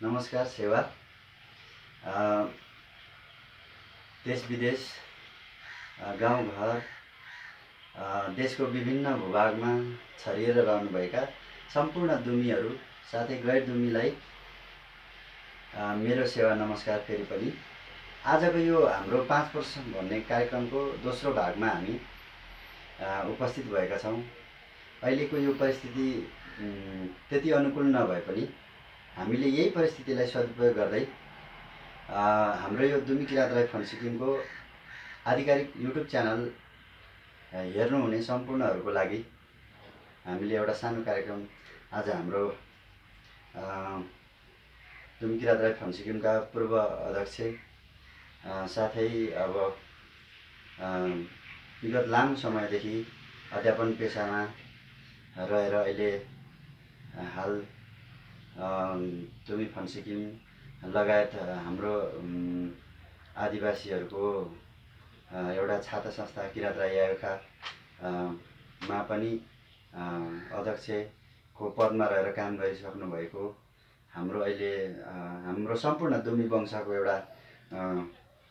नमस्कार सेवा। देश विदेश, गाउँघर, देशको विभिन्न भूभागमा छरिएर रहनुभएका सम्पूर्ण दुमीहरू साथै गैर दुमीलाई मेरो सेवा नमस्कार। फेरि पनि आजको यो हाम्रो 5 प्रश्न भन्ने कार्यक्रमको दोस्रो भागमा हामी उपस्थित भएका छौँ। अहिलेको यो परिस्थिति त्यति अनुकूल नभए पनि हामीले यही परिस्थितिलाई सदुपयोग गर्दै हाम्रो यो दुमी किरात राई फन्ड सिक्किमको आधिकारिक युट्युब च्यानल हेर्नुहुने सम्पूर्णहरूको लागि हामीले एउटा सानो कार्यक्रम आज हाम्रो दुमी किरात राई फन्ड सिक्किमका पूर्व अध्यक्ष साथै अब विगत लामो समयदेखि अध्यापन पेसामा रहेर अहिले हाल दुमी फन्ड सिक्किम लगायत हाम्रो आदिवासीहरूको एउटा छाता संस्था किरात राई आयोगका मा पनि अध्यक्षको पदमा रहेर काम गरिसक्नु भएको हाम्रो अहिले हाम्रो सम्पूर्ण दुमी वंशको एउटा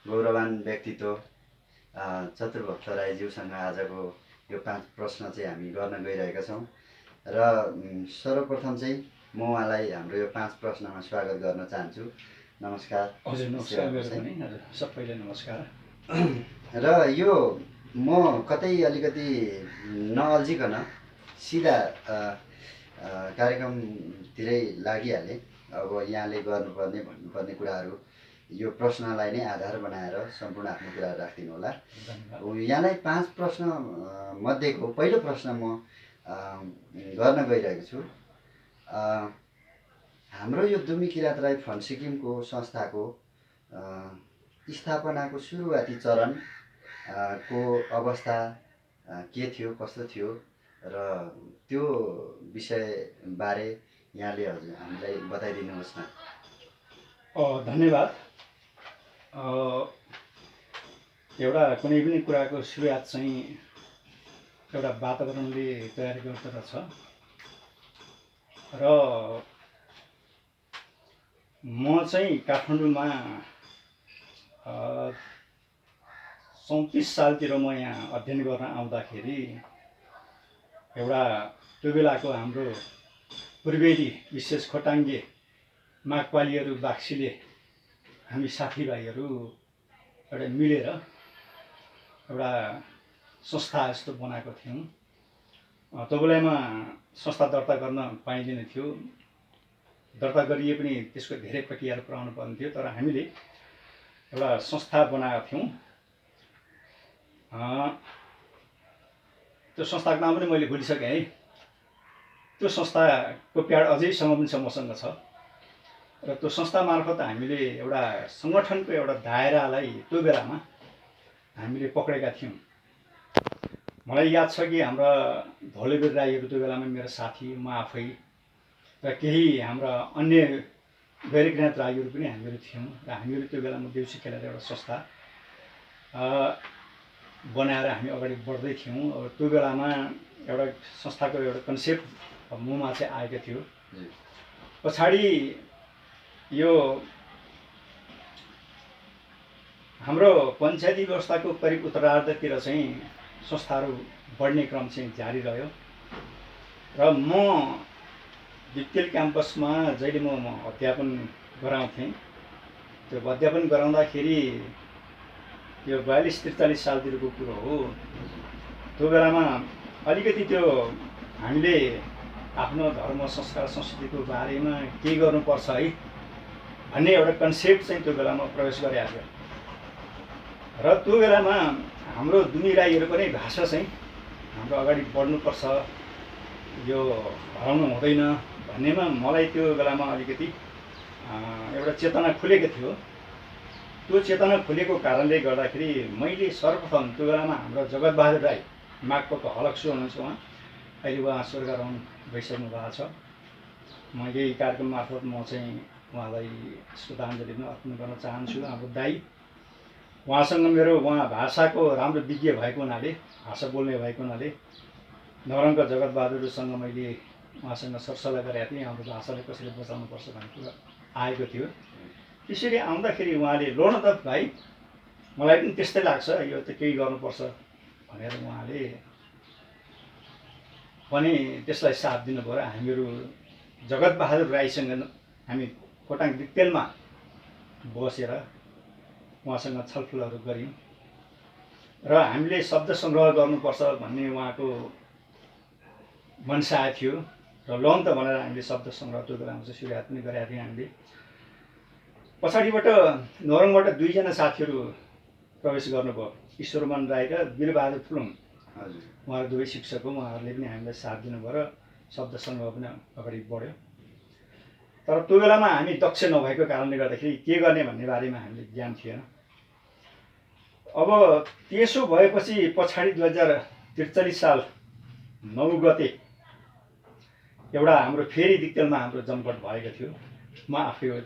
गौरवान व्यक्तित्व चतुर्भक्त राईज्यूसँग आजको यो 5 प्रश्न चाहिँ हामी गर्न गइरहेका छौँ र सर्वप्रथम चाहिँ म उहाँलाई हाम्रो यो 5 प्रश्नमा स्वागत गर्न चाहन्छु। नमस्कार। हजुर नमस्कार। सबैलाई नमस्कार। र यो म कतै अलिकति नअल्झिकन सिधा कार्यक्रमतिरै लागिहालेँ। अब यहाँले गर्नुपर्ने भन्नुपर्ने कुराहरू यो प्रश्नलाई नै आधार बनाएर सम्पूर्ण आफ्नो कुराहरू राखिदिनु होला। यहाँलाई 5 प्रश्न मध्येको पहिलो प्रश्न म गर्न गइरहेको छु। हाम्रो यो दुमी किरात राई फन्ड सिक्किमको संस्थाको स्थापनाको सुरुवाती चरण को अवस्था के थियो, कस्तो थियो र त्यो विषयबारे यहाँले हजुर हामीलाई बताइदिनुहोस् न। धन्यवाद। एउटा कुनै पनि कुराको सुरुवात चाहिँ एउटा वातावरणले तयार गर्दो रहेछ र म चाहिँ काठमाडौँमा 34 सालतिर म यहाँ अध्ययन गर्न आउँदाखेरि एउटा त्यो बेलाको हाम्रो पूर्वेली विशेष खोटाङ्गे मागपालीहरू बाक्सीले हामी साथीभाइहरू एउटा मिलेर एउटा संस्था जस्तो बनाएको थियौँ। त्यो बेलामा संस्था दर्ता गर्न पाइँदैन थियो। दर्ता गरिए पनि त्यसको धेरै प्रक्रियाहरू पुऱ्याउनु पर्ने थियो। तर हामीले एउटा संस्था बनाएका थियौँ। त्यो संस्थाको नाम पनि मैले भुलिसकेँ है। त्यो संस्थाको प्याड अझैसम्म पनि मसँग छ र त्यो संस्था मार्फत हामीले एउटा सङ्गठनको एउटा दायरालाई त्यो बेलामा हामीले पक्रेका थियौँ। मलाई याद छ कि हाम्रा धौलेबीर राईहरू त्यो बेलामा मेरो साथी, म आफै र केही हाम्रा अन्य गैर किरात राईहरू पनि हामीहरू थियौँ र हामीहरू त्यो बेलामा देउसी खेलेर एउटा संस्था बनाएर हामी अगाडि बढ्दै थियौँ। अब त्यो बेलामा एउटा संस्थाको एउटा कन्सेप्ट ममा चाहिँ आएको थियो। पछाडि यो हाम्रो पञ्चायती व्यवस्थाको करिब उत्तरार्धतिर चाहिँ संस्थाहरू बढ्ने क्रम चाहिँ जारी रह्यो र म डिटेल क्याम्पसमा जहिले म अध्यापन गराउँथेँ। त्यो अध्यापन गराउँदाखेरि यो 42-43 सालतिरको कुरो हो। त्यो बेलामा अलिकति त्यो हामीले आफ्नो धर्म, संस्कार, संस्कृतिको बारेमा के गर्नुपर्छ है भन्ने एउटा कन्सेप्ट चाहिँ त्यो बेलामा प्रवेश गरेको थियो र त्यो बेलामा हाम्रो दुमी राईहरू पनि भाषा चाहिँ हाम्रो अगाडि बढ्नुपर्छ, यो हराउनु हुँदैन भन्नेमा मलाई त्यो बेलामा अलिकति एउटा चेतना खुलेको थियो। त्यो चेतना खुलेको कारणले गर्दाखेरि मैले सर्वप्रथम त्यो बेलामा हाम्रो जगतबहादुर राई मागपको हलक्सु हुनुहुन्छ। अहिले उहाँ स्वर्गारोहण भइसक्नु भएको छ। म यही कार्यक्रम मार्फत म चाहिँ उहाँलाई श्रद्धाञ्जली पनि अर्पण गर्न चाहन्छु। हाम्रो दाई, उहाँसँग मेरो उहाँ भाषाको राम्रो विज्ञ भएको हुनाले, भाषा बोल्ने भएको हुनाले नवरङका जगतबहादुरसँग मैले उहाँसँग सरसल्लाह गरेका थिएँ हाम्रो भाषालाई कसरी बचाउनुपर्छ भन्ने कुरा। आएको थियो। त्यसरी आउँदाखेरि उहाँले ल न त भाइ मलाई पनि त्यस्तै लाग्छ, यो त केही गर्नुपर्छ भनेर उहाँले पनि त्यसलाई साथ दिनुभयो। हामीहरू जगतबहादुर राईसँग हामी खोटाङ दिक्तेलमा बसेर उहाँसँग छलफलहरू गऱ्यौँ र हामीले शब्द सङ्ग्रह गर्नुपर्छ भन्ने उहाँको मनसा थियो र लोन त भनेर हामीले शब्द सङ्ग्रह त्यो बेलामा चाहिँ सुरुवात पनि गरेका थियौँ हामीले। पछाडिबाट नोरङबाट दुईजना साथीहरू प्रवेश गर्नुभयो, ईश्वरमान राई र वीरबहादुर फुलुङ। उहाँहरू दुवै शिक्षक हो, उहाँहरूले पनि हामीलाई साथ दिनुभयो र शब्द सङ्ग्रह पनि अगाडि बढ्यो। तर त्यो बेलामा हामी दक्ष नभएको कारणले गर्दाखेरि के गर्ने भन्ने बारेमा हामीले ज्ञान थिएन। अब त्यसो भएपछि पछाडि 2043 साल 9 गते एउटा हाम्रो फेरि दिक्तेलमा हाम्रो जमघट भएको थियो। म आफै हो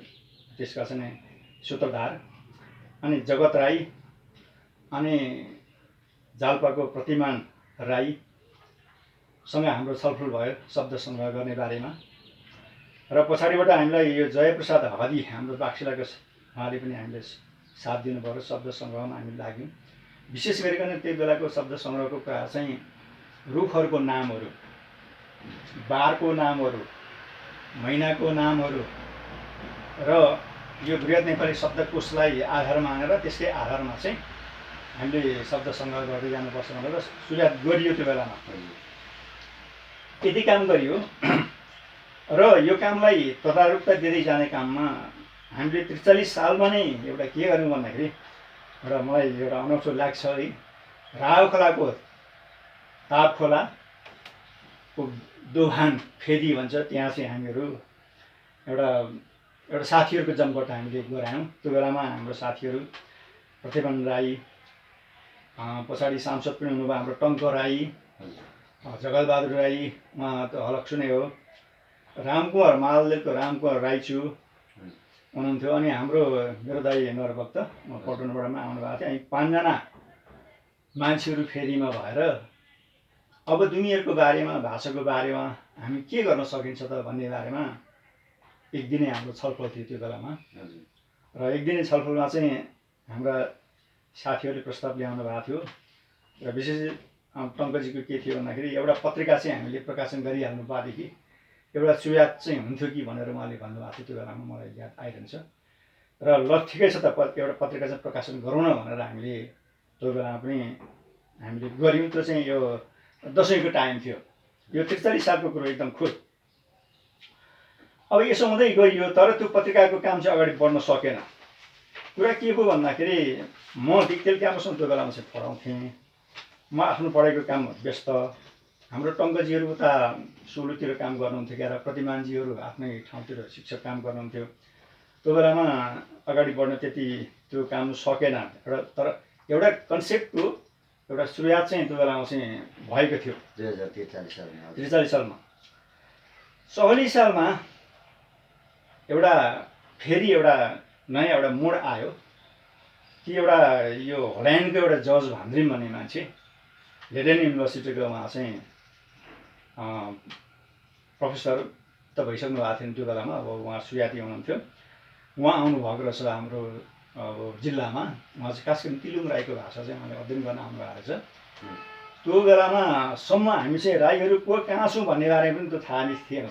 त्यसका चाहिँ सूत्रधार, अनि जगत राई अनि जाल्पाको प्रतिमान राईसँग हाम्रो छलफल भयो शब्द सङ्ग्रह गर्ने बारेमा। र पछाडिबाट हामीलाई यो जयप्रसाद हदी हाम्रो बाक्सिलाको उहाँले पनि हामीले साथ दिनुभयो र शब्द सङ्ग्रहमा हामी लाग्यौँ। विशेष गरिकन त्यो बेलाको शब्द सङ्ग्रहको कुरा चाहिँ रुखहरूको नामहरू, बारको नामहरू, महिनाको नामहरू र यो बृहत नेपाली शब्दकोशलाई आधार मानेर त्यसकै आधारमा चाहिँ हामीले शब्द सङ्ग्रह गर्दै जानुपर्छ भनेर सुरुवात गरियो त्यो बेलामा। यति काम गरियो र यो कामलाई तदारुकता दिँदै जाने काममा हामीले 43 सालमा नै एउटा के गर्यौँ भन्दाखेरि, र मलाई एउटा अनौठो लाग्छ है, राव खोलाको ताप खोलाको दोभान फेदी भन्छ त्यहाँ चाहिँ हामीहरू एउटा साथीहरूको जमघट हामीले गरायौँ। त्यो बेलामा हाम्रो साथीहरू प्रतिमान राई, पछाडि सांसद पनि हुनुभयो हाम्रो टङ्क राई, जगतबहादुर राई, उहाँ त हलक्सु नै हो, रामकुमार मालदेवको रामकुमार राईचु हुनुहुन्थ्यो, अनि हाम्रो मेरो दाइ नरभक्त पटनबाट आउनु भएको थियो। हामी 5 जना मान्छेहरू फेरीमा भएर अब दुनियाँको बारेमा, भाषाको बारेमा हामी के गर्न सकिन्छ त भन्ने बारेमा एक दिनै हाम्रो छलफल थियो त्यो बेलामा। र एक दिने छलफलमा चाहिँ हाम्रा साथीहरूले प्रस्ताव ल्याउनु भएको थियो र विशेष टङ्कजीको के थियो भन्दाखेरि एउटा पत्रिका चाहिँ हामीले प्रकाशन गरिहाल्नु पाएदेखि एउटा सुयाद चाहिँ हुन्थ्यो कि भनेर उहाँले भन्नुभएको थियो। त्यो बेलामा मलाई याद आइरहन्छ र ल ठिकै छ त एउटा पत्रिका चाहिँ प्रकाशन गरौँ न भनेर हामीले त्यो बेलामा पनि हामीले गऱ्यौँ। त्यो चाहिँ यो दसैँको टाइम थियो, यो 43 सालको कुरो एकदम खुद। अब यसो हुँदै गइयो तर त्यो पत्रिकाको काम चाहिँ अगाडि बढ्न सकेन। कुरा के भयो भन्दाखेरि म दिक्तेल क्याम्पसमा त्यो बेलामा चाहिँ पढाउँथेँ, म आफ्नो पढाइको काम व्यस्त, हाम्रो टङ्कजीहरू उता सोलुतिर काम गर्नुहुन्थ्यो क्या, र प्रतिमानजीहरू आफ्नै ठाउँतिर शिक्षक काम गर्नुहुन्थ्यो। त्यो बेलामा अगाडि बढ्न त्यति त्यो काम सकेन तर एउटा कन्सेप्टको एउटा सुरुवात चाहिँ त्यो बेलामा चाहिँ भएको थियो 2043 सालमा। 44 सालमा एउटा फेरि एउटा नयाँ एउटा मोड आयो कि एउटा यो होल्यान्डको एउटा जज भान्द्रिम भन्ने मान्छे लेडेन युनिभर्सिटीको उहाँ चाहिँ प्रोफेसर त भइसक्नु भएको थियो त्यो बेलामा, अब उहाँ सुयाती हुनुहुन्थ्यो। उहाँ आउनुभएको रहेछ हाम्रो अब जिल्लामा। उहाँ चाहिँ खास गरी तिलुङ राईको भाषा चाहिँ उहाँले अध्ययन गर्न आउनुभएको रहेछ। त्यो बेलामा सम्म हामी चाहिँ राईहरू को कहाँ छौँ भन्ने बारेमा पनि त्यो थाहा नै थिएन।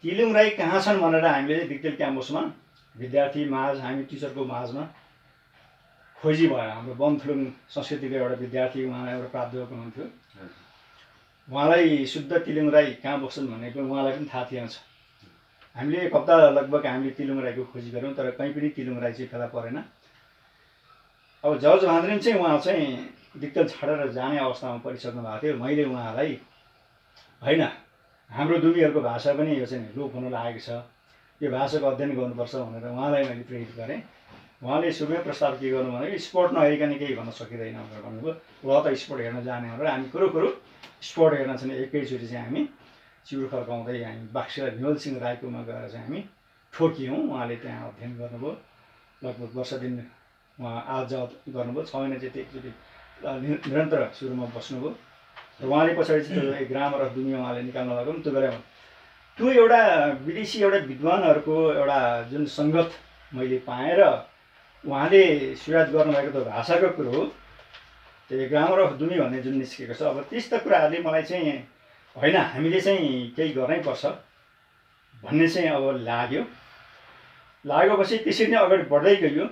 तिलुङ राई कहाँ छन् भनेर हामीले दिक्तेल क्याम्पसमा विद्यार्थी माझ, हामी टिचरको माझमा खोजी भयो। हाम्रो बनथुलुङ संस्कृतिको एउटा विद्यार्थी, उहाँ एउटा प्राध्यापक हुनुहुन्थ्यो, उहाँलाई शुद्ध तिलुङ राई कहाँ बस्छन् भनेको उहाँलाई पनि थाहा थिएन। हामीले 1 हप्ता लगभग हामीले तिलुङ राईको खोजी गऱ्यौँ तर कहीँ पनि तिलुङ राई चाहिँ फेला परेन। अब जज भान्द्रिम चाहिँ उहाँ चाहिँ दिक्तेल छाडेर जाने अवस्थामा परिसक्नु भएको थियो। मैले उहाँलाई होइन हाम्रो दुमीहरूको भाषा पनि यो चाहिँ लोप हुन लागेको छ, यो भाषाको अध्ययन गर्नुपर्छ भनेर उहाँलाई मैले प्रेरित गरेँ। उहाँले सुरुमै प्रस्ताव के गर्नु भने स्पोर्ट नहेरिकन केही गर्न सकिँदैन भनेर भन्नुभयो। ल त स्पोर्ट हेर्न जाने भनेर हामी कुरो स्पोर्ट हेर्न चाहिँ एकैचोटि चाहिँ हामी चिउर फर्काउँदै हामी बाक्सिला विमल सिंह राईकोमा गएर चाहिँ हामी ठोकियौँ। उहाँले त्यहाँ अध्ययन गर्नुभयो, लगभग वर्ष दिन उहाँ आज गर्नुभयो, 6 महिना चाहिँ एकचोटि निरन्तर सुरुमा बस्नुभयो र उहाँले पछाडि चाहिँ ग्रामर अफ दुनियाँ उहाँले निकाल्नु भएको त्यो बेलामा त्यो एउटा विदेशी एउटा विद्वानहरूको एउटा जुन सङ्गत मैले पाएँ र उहाँले सुरुवात गर्नुभएको त्यो भाषाको कुरो हो, त्यो ग्रामर अफ दुमी भन्ने जुन निस्केको छ। अब त्यस्ता कुराहरूले मलाई चाहिँ होइन हामीले चाहिँ केही गर्नै पर्छ भन्ने चाहिँ अब लागेपछि त्यसरी नै अगाडि बढ्दै गयो।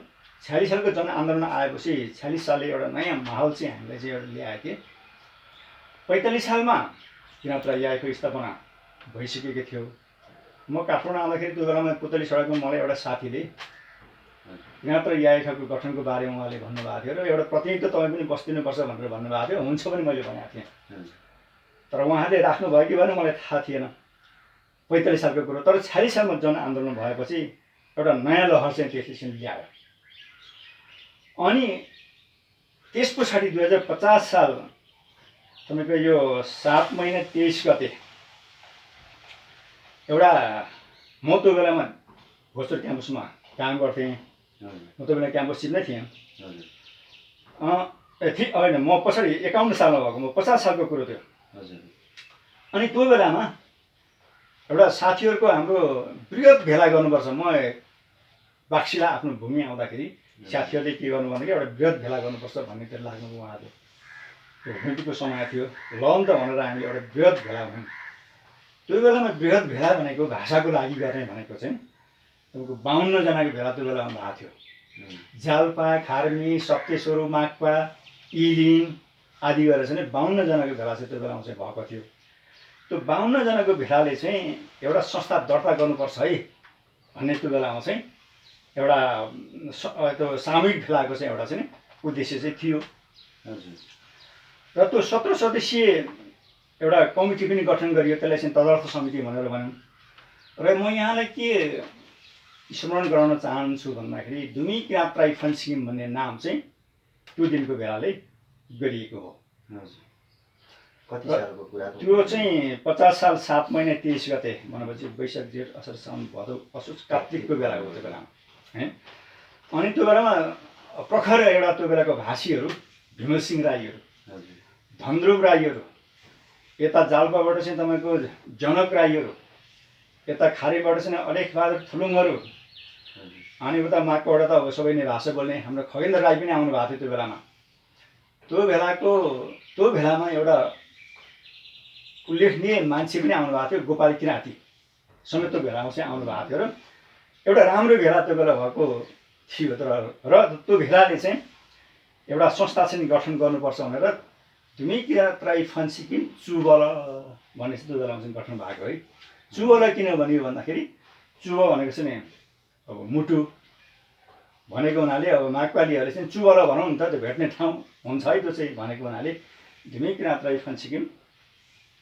46 सालको जनआन्दोलन आएपछि 46 सालले एउटा नयाँ माहौल चाहिँ हामीलाई चाहिँ एउटा ल्याएको थिए। 45 सालमा किराँत राई याएको स्थापना भइसकेको थियो। म काठमाडौँ आउँदाखेरि त्यो बेलामा पुतली सडकमा मलाई एउटा साथीले किराँत राई याएको गठनको बारेमा उहाँले भन्नुभएको थियो र एउटा प्रतिनिधित्व तपाईँ पनि बस्दिनुपर्छ भनेर भन्नुभएको थियो। हुन्छ पनि मैले भनेको थिएँ, तर उहाँले राख्नुभयो कि भएन मलाई थाहा थिएन 45 सालको कुरो। तर 46 सालमा जनआन्दोलन भएपछि एउटा नयाँ लहर चाहिँ त्यसले ल्यायो। अनि त्यस पछाडि 2050 साल तपाईँको यो 7 महिना 23 गते एउटा म त्यो बेलामा भोजपुर क्याम्पसमा काम गर्थेँ। म त्यो बेला क्याम्पस चिफ नै थिएँ। होइन, म पछाडि 51 सालमा भएको, म 50 सालको कुरो थियो। अनि त्यो बेलामा एउटा साथीहरूको हाम्रो बृहत भेला गर्नुपर्छ। म बाक्सिला आफ्नो भूमि आउँदाखेरि साथीहरूले के गर्नु भन्दाखेरि एउटा बृहत भेला गर्नुपर्छ भन्ने त्यो लाग्नु उहाँहरू। त्यो भुइँको समय थियो, लौन त भनेर हामीले एउटा बृहत भेला भन्यौँ। त्यो बेलामा बृहत भेला भनेको भाषाको लागि गर्ने भनेको चाहिँ तपाईँको 52 जनाको भेला त्यो बेलामा भएको थियो। जाल्पा, खार्मी, सप्तेश्वर, माक्पा, इलिङ आदि गरेर चाहिँ 52 जनाको भेला चाहिँ त्यो बेलामा चाहिँ भएको थियो। त्यो 52 जनाको भेलाले चाहिँ एउटा संस्था दर्ता गर्नुपर्छ है भन्ने त्यो बेलामा चाहिँ एउटा त्यो सामूहिक भेलाको चाहिँ एउटा चाहिँ उद्देश्य चाहिँ थियो। र त्यो 17 सदस्यीय एउटा कमिटी पनि गठन गरियो, त्यसलाई चाहिँ तदर्थ समिति भनेर भन्यौँ। र म यहाँलाई के स्मरण गराउन चाहन्छु भन्दाखेरि दुमी किराँत राई फन्सिम भन्ने नाम चाहिँ त्यो दिनको बेलाले गरिएको हो। कति सालको कुरा? त्यो चाहिँ 50 साल 7 महिना 23 गते भनेपछि वैशाख जेठ असार साउन भदौ असोज कार्तिकको बेला हो त्यो बेलामा है। अनि त्यो बेलामा प्रखर एउटा त्यो बेलाको भाषीहरू भीमल सिंह राईहरू, धनध्रुव राईहरू, यता जाल्पाबाट चाहिँ तपाईँको जनक राईहरू, यता खारीबाट चाहिँ अलेखबहादुर थुलुङहरू, अनि उता माकबाट त अब सबै नै भाषा बोल्ने हाम्रो खगेन्द्र राई पनि आउनु भएको थियो त्यो बेलामा। त्यो भेलामा एउटा उल्लेखनीय मान्छे पनि आउनु भएको थियो, गोपाल किराँती समेत त्यो भेलामा चाहिँ आउनु भएको थियो। र एउटा राम्रो भेला त्यो बेला भएको थियो। र त्यो भेलाले चाहिँ एउटा संस्था चाहिँ गठन गर्नुपर्छ भनेर दुमी किराँत राई फन्सिकिम चुबल भन्ने चाहिँ त्यो बेलामा चाहिँ गठन भएको है। चुबल किन भनियो भन्दाखेरि चुब भनेको चाहिँ नि अब मुटु भनेको हुनाले अब माकपालीहरूले चाहिँ चुबल भनौँ नि त, त्यो भेट्ने ठाउँ हुन्छ है त्यो चाहिँ भनेको हुनाले दुमी किराँत राई फन्सिकिम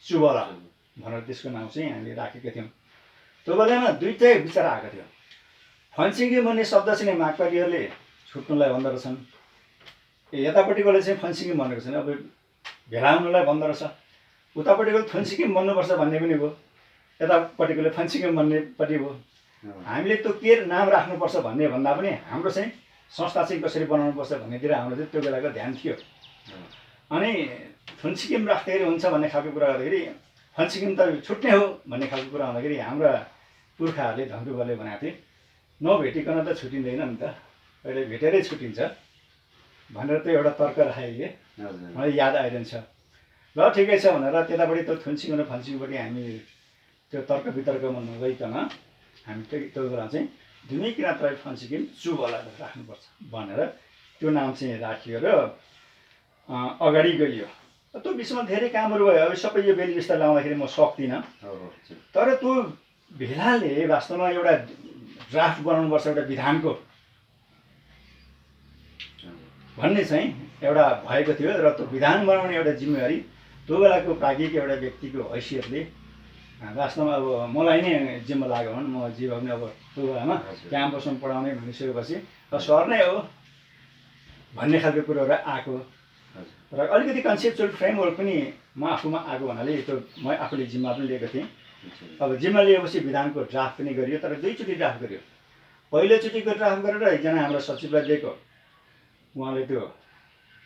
चुबल भनेर त्यसको नाम चाहिँ हामीले राखेका थियौँ। त्यो बेलामा दुईटै विचार आएको थियो। फन्सिकिम भन्ने शब्द चाहिँ माकपालीहरूले छुट्नुलाई भन्दो रहेछन्, यतापट्टिकोले चाहिँ फन्सिकिम भनेको छैन, अब भेलाउनुलाई भन्दो रहेछ। उतापट्टिको फन्सिकिम भन्नुपर्छ भन्ने पनि भयो, यतापट्टिकोले फन्सिकिम भन्नेपट्टि भयो। हामीले त्यो के नाम राख्नुपर्छ भन्ने भन्दा पनि हाम्रो चाहिँ संस्था चाहिँ कसरी बनाउनुपर्छ भन्नेतिर हाम्रो चाहिँ त्यो बेलाको ध्यान थियो। अनि फन्सिकिम राख्दाखेरि हुन्छ भन्ने खालको कुरा गर्दाखेरि फन्सिकिम त छुट्ने हो भन्ने खालको कुरा हुँदाखेरि हाम्रा पुर्खाहरूले धनध्रुवले भनेको थिए नभेटिकन त छुटिँदैन नि त, अहिले भेटेरै छुटिन्छ भनेर त्यो एउटा तर्क राखेको मलाई याद आइरहन्छ। ल ठिकै छ भनेर त्यतापट्टि त्यो फन्सिकिम र फन्सिकिमपट्टि हामी त्यो तर्क वितर्कमा नगइकन हामी त्यो बेला चाहिँ दुमी किराँत राई फन्सिकिम चुबल राख्नुपर्छ भनेर त्यो नाम चाहिँ राखियो र अगाडि गइयो। त्यो बिचमा धेरै कामहरू भयो। अब सबै यो बेली विस्तार लाउँदाखेरि म सक्दिनँ, तर त्यो भेलाले वास्तवमा एउटा ड्राफ्ट बनाउनुपर्छ एउटा विधानको भन्ने चाहिँ एउटा भएको थियो। र त्यो विधान बनाउने एउटा जिम्मेवारी त्यो बेलाको प्राज्ञिक एउटा व्यक्तिको हैसियतले वास्तवमा अब मलाई नै जिम्मा लाग्यो भने म जीवन अब त्यो बेलामा क्याम्पसमा पढाउने भनिसकेपछि सर नै हो भन्ने खालको कुरोहरू आएको र अलिकति कन्सेप्चुअल फ्रेमवर्क पनि म आफूमा आएको हुनाले त्यो म आफूले जिम्मा पनि लिएको थिएँ। अब जिम्मा लिएपछि विधानको ड्राफ्ट पनि गरियो, तर दुईचोटि ड्राफ्ट गरियो। पहिलोचोटिको ड्राफ्ट गरेर एकजना हाम्रो सचिवलाई दिएको, उहाँले त्यो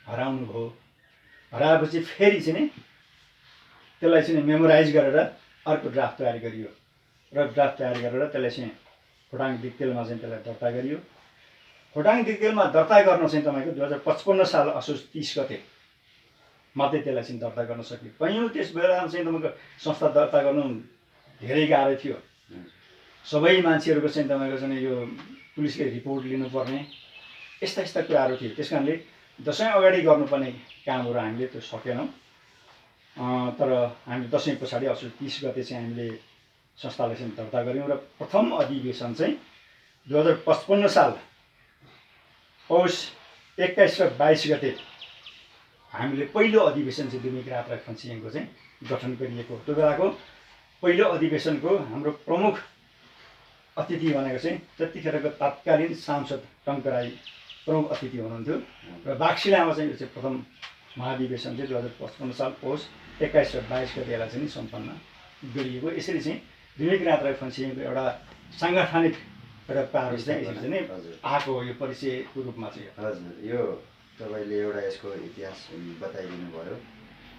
हराउनु भयो। हराएपछि फेरि चाहिँ नि त्यसलाई चाहिँ मेमोराइज गरेर अर्को ड्राफ्ट तयार गरियो। र ड्राफ्ट तयार गरेर त्यसलाई चाहिँ खोटाङ दिक्तेलमा चाहिँ त्यसलाई दर्ता गरियो। खोटाङ दिक्तेलमा दर्ता गर्न चाहिँ तपाईँको 2055 साल असोज 30 गते मात्रै त्यसलाई चाहिँ दर्ता गर्न सकियो। कैयौँ त्यस बेलामा चाहिँ तपाईँको संस्था दर्ता गर्नु धेरै गाह्रो थियो। सबै मान्छेहरूको चाहिँ तपाईँको चाहिँ यो पुलिसले रिपोर्ट लिनुपर्ने यस्ता यस्ता कुराहरू थिए। त्यस कारणले दसैँ अगाडि गर्नुपर्ने कामहरू हामीले त्यो सकेनौँ। तर हामीले दसैँ पछाडि असोज 30 गते चाहिँ हामीले संस्थालाई चाहिँ दर्ता गऱ्यौँ र प्रथम अधिवेशन चाहिँ 2055 साल पौष 21 र 22 गते हामीले पहिलो अधिवेशन चाहिँ दुमी किराँत राई फन्सिङको चाहिँ गठन गरिएको। त्यो बेलाको पहिलो अधिवेशनको हाम्रो प्रमुख अतिथि भनेको चाहिँ त्यतिखेरको तत्कालीन सांसद टङ्कराई प्रमुख अतिथि हुनुहुन्थ्यो र बाक्सी लामा चाहिँ यो चाहिँ प्रथम महाधिवेशन चाहिँ 2055 साल पौष 21 र 22 गते यसलाई चाहिँ सम्पन्न गरिएको। यसरी चाहिँ दुमी किराँत राई फन्सिङको एउटा साङ्गठनिक एउटा पारो चाहिँ यसरी चाहिँ आएको हो यो परिचयको रूपमा चाहिँ। हजुर, यो तपाईँले एउटा यसको इतिहास बताइदिनु भयो।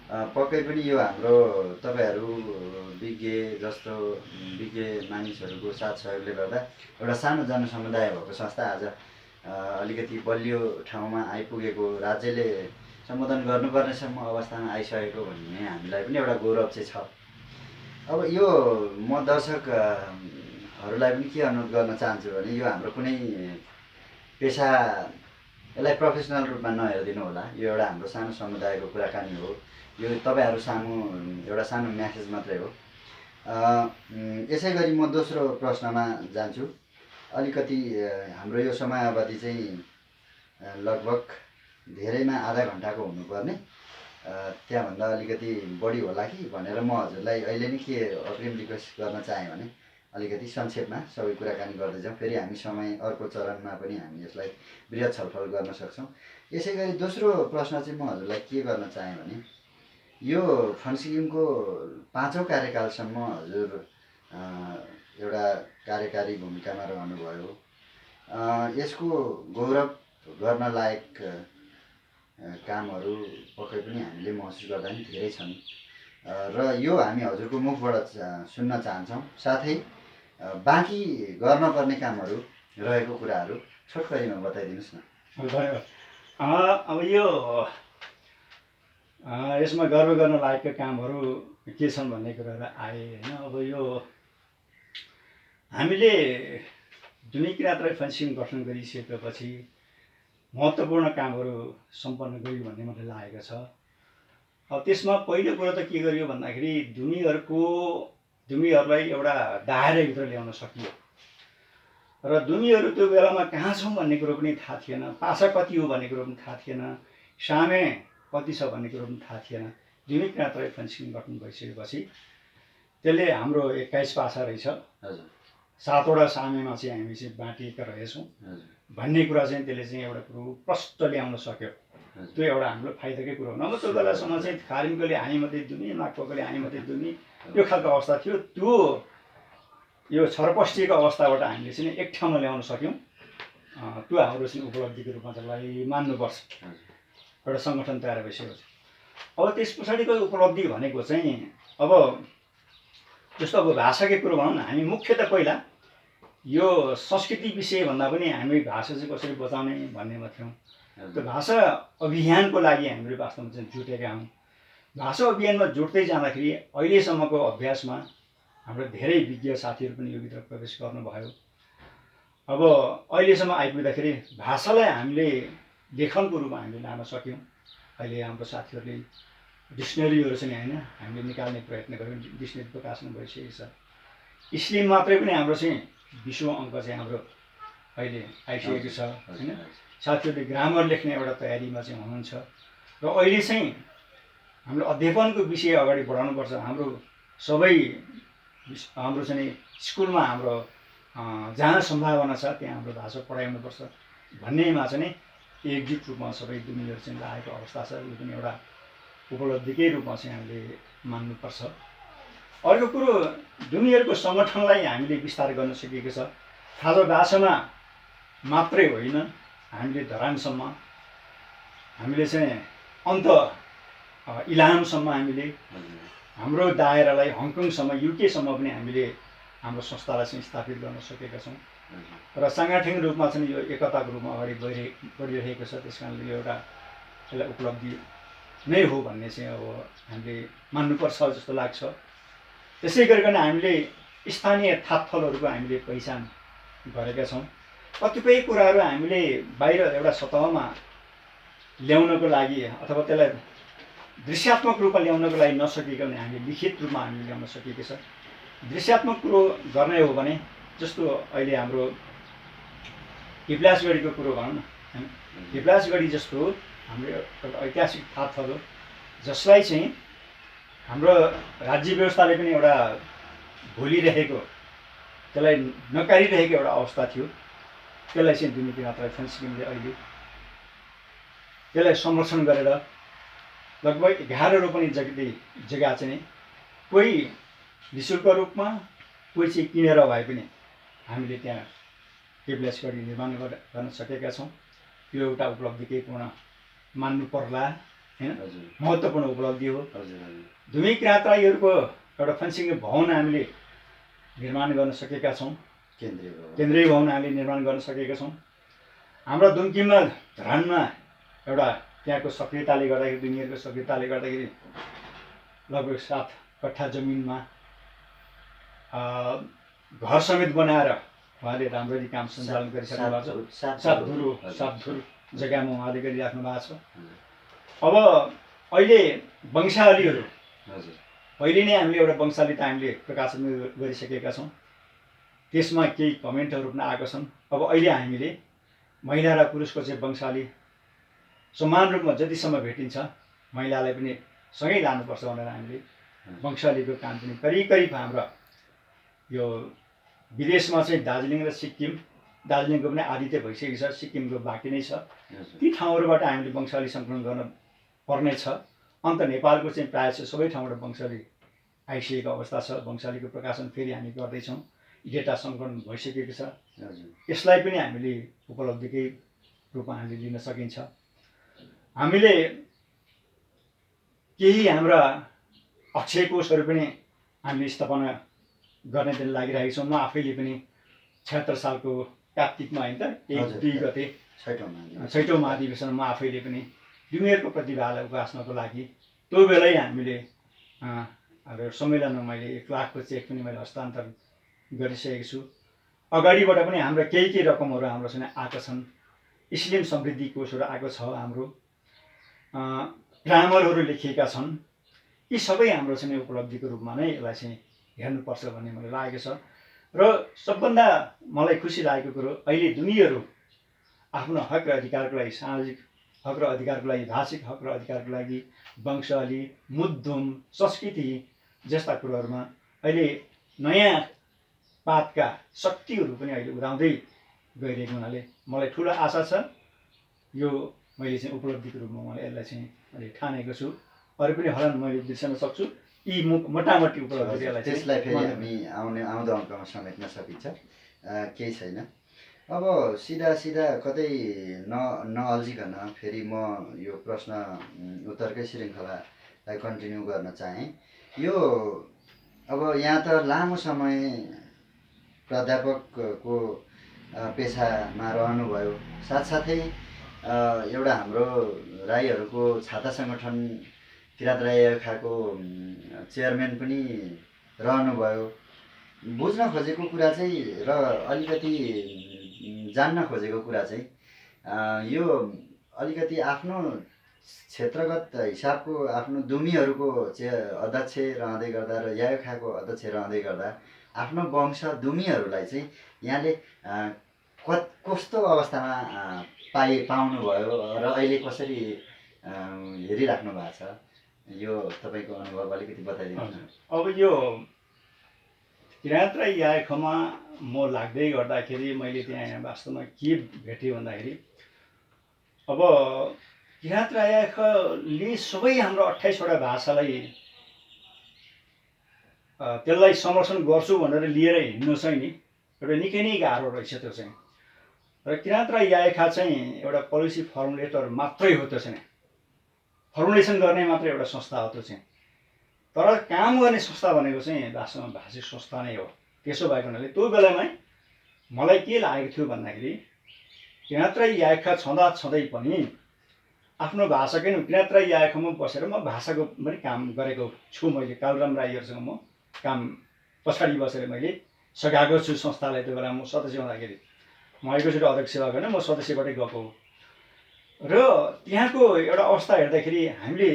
पक्कै पनि यो हाम्रो तपाईँहरू विज्ञ जस्तो विज्ञ मानिसहरूको साथ सहयोगले गर्दा एउटा सानो जनसमुदाय भएको संस्था आज अलिकति बलियो ठाउँमा आइपुगेको, राज्यले सम्बोधन गर्नुपर्नेसम्म अवस्थामा आइसकेको भन्ने हामीलाई पनि एउटा गौरव चाहिँ छ। अब यो म दर्शकहरूलाई पनि के अनुरोध गर्न चाहन्छु भने यो हाम्रो कुनै पेसा यसलाई प्रोफेसनल रूपमा नहेरिदिनु होला। यो एउटा हाम्रो सानो समुदायको कुराकानी हो। यो तपाईँहरू सामु एउटा सानो म्यासेज मात्रै हो। यसै गरी म दोस्रो प्रश्नमा जान्छु। अलिकति हाम्रो यो समयावधि चाहिँ लगभग धेरैमा आधा घन्टाको हुनुपर्ने, त्यहाँभन्दा अलिकति बढी होला कि भनेर म हजुरलाई अहिले नै के अग्रिम रिक्वेस्ट गर्न चाहेँ भने अलिकति संक्षेपमा सबै कुराकानी गर्दै जाउँ। फेरि हामी समय अर्को चरणमा पनि हामी यसलाई बृहत छलफल गर्न सक्छौँ। यसै गरी दोस्रो प्रश्न चाहिँ म हजुरलाई के गर्न चाहेँ भने यो फन्सिङको 5औं कार्यकालसम्म हजुर एउटा कार्यकारी भूमिकामा रहनुभयो। यसको गौरव गर्न लायक कामहरू पक्कै पनि हामीले महसुस गर्दा पनि धेरै छन् र यो हामी हजुरको मुखबाट सुन्न चाहन्छौँ। साथै बाँकी गर्नुपर्ने कामहरू रहेको कुराहरू छोटकरीमा बताइदिनुहोस् न। धन्यवाद। अब यो यसमा गर्व गर्न लायकका कामहरू के छन् भन्ने कुराहरू आए होइन। अब यो हामीले दुमी किराँत राई फन्सिङ गठन गरिसकेपछि महत्त्वपूर्ण कामहरू सम्पन्न गरियो भन्ने मलाई लागेको छ। अब त्यसमा पहिलो कुरो त के गरियो भन्दाखेरि दुमीहरूलाई एउटा दायराभित्र ल्याउन सकियो र दुमीहरू त्यो बेलामा कहाँ छौँ भन्ने कुरो पनि थाहा थिएन। पासा कति हो भन्ने कुरो पनि थाहा थिएन। सामे कति छ भन्ने कुरो पनि थाहा थिएन। दुमी किराँत राई फन्सिङ गठन भइसकेपछि त्यसले हाम्रो 21 पासा रहेछ, 7वटा सामेमा चाहिँ हामी चाहिँ बाँटिएका रहेछौँ भन्ने कुरा चाहिँ त्यसले चाहिँ एउटा कुरो प्रष्ट ल्याउन सक्यो। त्यो एउटा हाम्रो फाइदाकै कुरो हो। नभए त्यो बेलासम्म चाहिँ खारिमकोले हामी मात्रै दुमी, माकपकोले हामी मात्रै दुमी, यो खालको अवस्था थियो। त्यो यो छरपष्टिको अवस्थाबाट हामीले चाहिँ एक ठाउँमा ल्याउन सक्यौँ। त्यो हाम्रो चाहिँ उपलब्धिको रूपमा त्यसलाई मान्नुपर्छ। एउटा सङ्गठन तयार भइसकेको छ। अब त्यस पछाडिको उपलब्धि भनेको चाहिँ अब जस्तो अब भाषाकै कुरो भनौँ न, हामी मुख्यतः पहिला यो संस्कृति विषयभन्दा पनि हामी भाषा चाहिँ कसरी बचाउने भन्नेमा थियौँ। त्यो भाषा अभियानको लागि हामीले वास्तवमा चाहिँ जुटेका हौँ। भाषा अभियानमा जुट्दै जाँदाखेरि अहिलेसम्मको अभ्यासमा हाम्रो धेरै विज्ञ साथीहरू पनि यो भित्र प्रवेश गर्नुभयो। अब अहिलेसम्म आइपुग्दाखेरि भाषालाई हामीले लेखनको रूपमा हामीले लान सक्यौँ। अहिले हाम्रो साथीहरूले डिक्सनरीहरू चाहिँ होइन हामीले निकाल्ने प्रयत्न गऱ्यौँ। डिक्सनरी प्रकाशन भइसकेको छ। स्लिम मात्रै पनि हाम्रो चाहिँ 20औं अङ्क चाहिँ हाम्रो अहिले आइसकेको छ होइन। साथीहरूले ग्रामर लेख्ने एउटा तयारीमा चाहिँ हुनुहुन्छ र अहिले चाहिँ हाम्रो अध्यापनको विषय अगाडि बढाउनुपर्छ। हाम्रो चाहिँ स्कुलमा हाम्रो जहाँ सम्भावना छ त्यहाँ हाम्रो भाषा पढाउनुपर्छ भन्नेमा चाहिँ एकजुट रूपमा सबै दुमीहरू चाहिँ लागेको अवस्था छ। यो पनि एउटा उपलब्धिकै रूपमा चाहिँ हामीले मान्नुपर्छ। अर्को कुरो, दुमीहरूको सङ्गठनलाई हामीले विस्तार गर्न सकेको छ। खाजा भाषामा मात्रै होइन, हामीले धरानसम्म, हामीले चाहिँ अन्त इलामसम्म, हामीले हाम्रो दायरालाई हङकङसम्म, युकेसम्म पनि हामीले हाम्रो संस्थालाई चाहिँ स्थापित गर्न सकेका छौँ हजुर, र साङ्गठनिक रूपमा चाहिँ यो एकताको रूपमा अगाडि बढिरहेको छ। त्यस कारणले यो एउटा यसलाई उपलब्धि नै हो भन्ने चाहिँ अब हामीले मान्नुपर्छ जस्तो लाग्छ। त्यसै गरिकन हामीले स्थानीय थापथलहरूको हामीले पहिचान गरेका छौँ। कतिपय कुराहरू हामीले बाहिर एउटा सतहमा ल्याउनको लागि अथवा त्यसलाई दृश्यात्मक रूपमा ल्याउनको लागि नसकेको भने हामीले लिखित रूपमा हामीले ल्याउन सकेको छ। दृश्यात्मक कुरो गर्ने हो भने जस्तो अहिले हाम्रो हिप्लासगढीको कुरो भनौँ न हैन, हिप्लासगढी जस्तो हाम्रो एउटा ऐतिहासिक थापथलो जसलाई चाहिँ हाम्रो राज्य व्यवस्थाले पनि एउटा भुलिरहेको, त्यसलाई नकारिरहेको एउटा अवस्था थियो। त्यसलाई चाहिँ दुर्नी किराँत फेन्सिङले अहिले त्यसलाई संरक्षण गरेर लगभग 11 रोपनी जग्गा चाहिँ कोही निःशुल्क रूपमा, कोही चाहिँ किनेर भए पनि हामीले त्यहाँ हिप्लासगढी निर्माण गर्न सकेका छौँ। यो एउटा उपलब्धिकै पूर्ण मान्नु पर्ला हैन, हजुर, महत्त्वपूर्ण उपलब्धि हो। हजुर, हजुर, दुवै किराँतराईहरूको एउटा फेन्सिङ भवन हामीले निर्माण गर्न सकेका छौँ। केन्द्रीय भवन, केन्द्रीय भवन हामीले निर्माण गर्न सकेका छौँ। हाम्रो दुम्कीमा धरानमा एउटा त्यहाँको सक्रियताले गर्दाखेरि, दुनियाँको सक्रियताले गर्दाखेरि लगभग 7 कट्ठा जमिनमा घर समेत बनाएर उहाँले राम्ररी काम सञ्चालन गरिसक्नु भएको छ। 7 धुर जग्गामा उहाँले गरिराख्नु भएको छ। अब अहिले वंशावलीहरू हजुर, पहिले नै हामीले एउटा वंशावली त हामीले प्रकाशन गरिसकेका छौँ। त्यसमा केही कमेन्टहरू पनि आएका छन्। अब अहिले हामीले महिला र पुरुषको चाहिँ वंशावली समान रूपमा जतिसम्म भेटिन्छ महिलालाई पनि सँगै लानुपर्छ भनेर हामीले वंशावलीको काम पनि करिब हाम्रो यो विदेशमा चाहिँ दार्जिलिङ र सिक्किम, दार्जिलिङको पनि आदि त भइसकेको छ, सिक्किमको बाँकी नै छ। ती ठाउँहरूबाट हामीले वंशावली सङ्कलन गर्न पर्ने छ। अन्त नेपालको चाहिँ प्रायः चाहिँ सबै ठाउँबाट वंशावली आइसकेको अवस्था छ। वंशावलीको प्रकाशन फेरि हामी गर्दैछौँ, डेटा सङ्कलन भइसकेको छ। यसलाई पनि हामीले उपलब्धिकै रूपमा हामीले लिन सकिन्छ। हामीले केही हाम्रा अक्षय कोषहरू पनि हामीले स्थापना गर्ने दिन लागिरहेको छौँ। म आफैले पनि 76 सालको कार्तिकमा होइन त 1-2 गते 6औँ महाधिवेशन म आफैले पनि युनियरको प्रतिभालाई उकास्नको लागि त्यो बेलै हामीले हाम्रो सम्मेलनमा मैले 1 लाखको चेक पनि मैले हस्तान्तरण गरिसकेको छु। अगाडिबाट पनि हाम्रो केही रकमहरू हाम्रोसँग आएका छन्। इस्लिम समृद्धि कोषहरू आएको छ, हाम्रो ग्रामरहरू लेखिएका छन्। यी सबै हाम्रो चाहिँ उपलब्धिको रूपमा नै यसलाई चाहिँ हेर्नुपर्छ भन्ने मलाई लागेको छ। र सबभन्दा मलाई खुसी लागेको कुरो अहिले दुनियाँहरू आफ्नो हक र अधिकारको लागि, सामाजिक हक र अधिकारको लागि, भाषिक हक र अधिकारको लागि, वंशावली, मुद्दुम, संस्कृति जस्ता कुरोहरूमा अहिले नयाँ पातका शक्तिहरू पनि अहिले उदाउँदै गइरहेको हुनाले मलाई ठुलो आशा छ। यो मैले चाहिँ उपलब्धिको रूपमा मलाई यसलाई चाहिँ मैले ठानेको छु। अरू पनि हलन मैले बिर्सन सक्छु। यी मोटामोटी उपलब्धिहरूलाई त्यसलाई फेरि हामी आउँदो अङ्कमा समेट्न सकिन्छ, केही छैन। अब सिधा कतै नअल्झिकन फेरि म यो प्रश्न उत्तरकै श्रृङ्खलालाई कन्टिन्यू गर्न चाहेँ। यो अब यहाँ त लामो समय प्राध्यापकको पेसामा रहनुभयो, साथसाथै एउटा हाम्रो राईहरूको छाता सङ्गठन किराँत राई याखाको चेयरम्यान पनि रहनुभयो। बुझ्न खोजेको कुरा चाहिँ र अलिकति जान्न खोजेको कुरा चाहिँ यो अलिकति आफ्नो क्षेत्रगत हिसाबको आफ्नो दुमीहरूको अध्यक्ष रहँदै गर्दा र याखाको अध्यक्ष रहँदै गर्दा आफ्नो वंश दुमीहरूलाई चाहिँ यहाँले कस्तो अवस्थामा पाउनुभयो र अहिले कसरी हेरिराख्नु भएको छ, यो तपाईँको अनुभव अलिकति बताइदिनुहोस् न। अब यो किराँत राई याखमा म लाग्दै गर्दाखेरि मैले त्यहाँ वास्तवमा के भेटेँ भन्दाखेरि अब किराँत राई याखले सबै हाम्रो 28वटा भाषालाई त्यसलाई संरक्षण गर्छु भनेर लिएर हिँड्नु चाहिँ नि एउटा निकै नै गाह्रो रहेछ त्यो चाहिँ। र किराँत राई याखा चाहिँ एउटा पोलिसी फर्मुलेटर मात्रै हो। त्यो चाहिँ फर्मुलेसन गर्ने मात्रै एउटा संस्था हो त्यो चाहिँ। तर काम गर्ने संस्था भनेको चाहिँ वास्तवमा भाषिक संस्था नै हो। त्यसो भएको हुनाले त्यो बेलामा मलाई के लागेको थियो भन्दाखेरि किराँत राई यायखा छँदा छँदै पनि आफ्नो भाषाकै किराँत राई यायखामा बसेर म भाषाको पनि काम गरेको छु। मैले कालुराम राईहरूसँग म काम पछाडि बसेर मैले सघाएको छु संस्थालाई। त्यो बेला म सदस्य हुँदाखेरि म एकैचोटि अध्यक्ष सेवा गरेर म सदस्यबाटै गएको हो। र त्यहाँको एउटा अवस्था हेर्दाखेरि हामीले